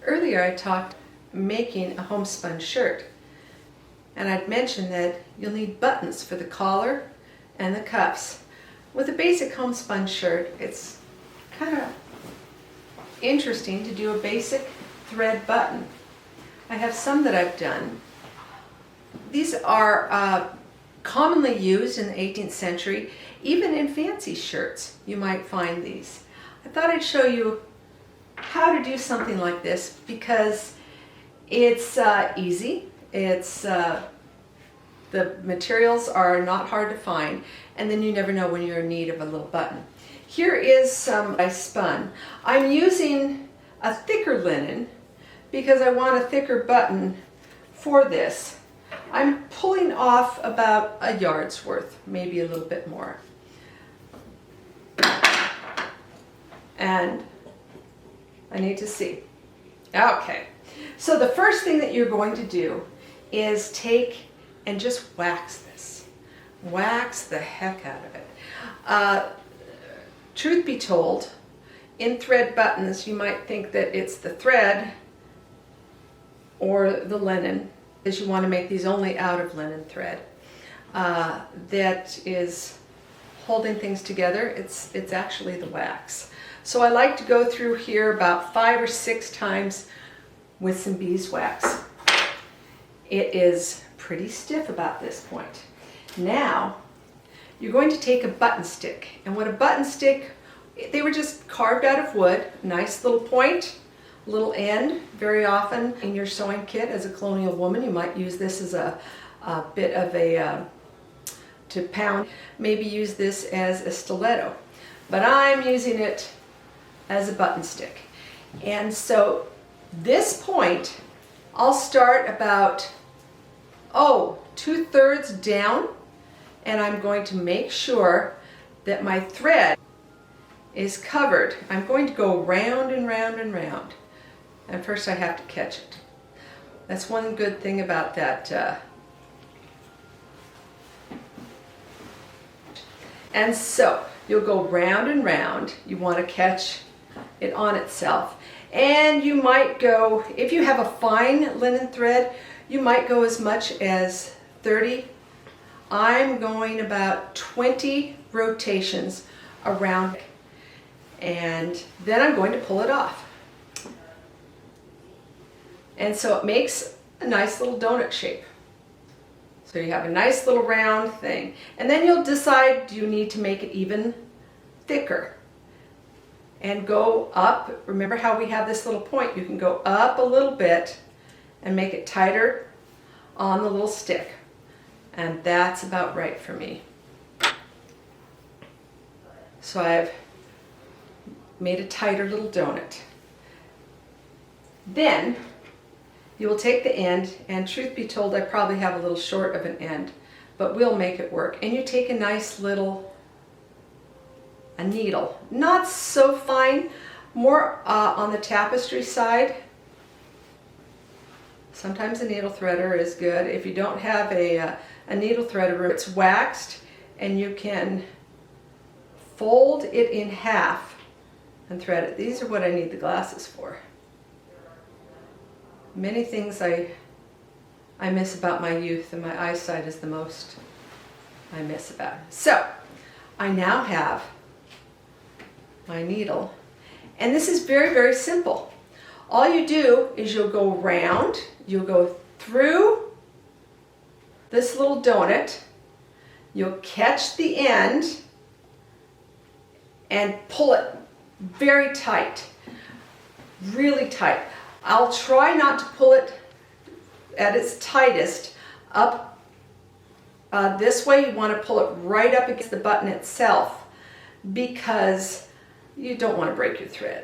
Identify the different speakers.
Speaker 1: Earlier I talked making a homespun shirt, and I'd mentioned that you'll need buttons for the collar and the cuffs. With a basic homespun shirt, it's kind of interesting to do a basic thread button. I have some that I've done. These are commonly used in the 18th century. Even in fancy shirts you might find these. I thought I'd show you how to do something like this because it's easy. It's the materials are not hard to find, and then you never know when you're in need of a little button. Here is some I spun. I'm using a thicker linen because I want a thicker button for this. I'm pulling off about a yard's worth, maybe a little bit more. And I need to see. Okay, so the first thing that you're going to do is take and just wax this. Wax the heck out of it. Truth be told, in thread buttons, you might think that it's the thread or the linen, as you want to make these only out of linen thread, that is holding things together. It's actually the wax. So I like to go through here about 5 or 6 times with some beeswax. It is pretty stiff about this point. Now you're going to take a button stick, and what a button stick, they were just carved out of wood, nice little point, little end. Very often in your sewing kit as a colonial woman you might use this as a bit of a to pound, maybe use this as a stiletto, but I'm using it as a button stick. And so this point I'll start about 2/3 down, and I'm going to make sure that my thread is covered. I'm going to go round and round and round, and first I have to catch it. That's one good thing about that. And so you'll go round and round. You want to catch it on itself, and you might go, if you have a fine linen thread, you might go as much as 30. I'm going about 20 rotations around, and then I'm going to pull it off. And so it makes a nice little donut shape. So you have a nice little round thing, and then you'll decide, do you need to make it even thicker? And go up. Remember how we have this little point? You can go up a little bit and make it tighter on the little stick. And that's about right for me. So I've made a tighter little donut. Then you will take the end, and truth be told, I probably have a little short of an end, but we'll make it work. And you take a nice little needle, not so fine, more on the tapestry side. Sometimes a needle threader is good. If you don't have a needle threader, it's waxed, and you can fold it in half and thread it. These are what I need the glasses for. Many things I miss about my youth, and my eyesight is the most I miss about it. So I now have my needle, and this is very, very simple. All you do is you'll go round, you'll go through this little donut, you'll catch the end and pull it very tight, really tight. I'll try not to pull it at its tightest up this way. You want to pull it right up against the button itself because you don't want to break your thread.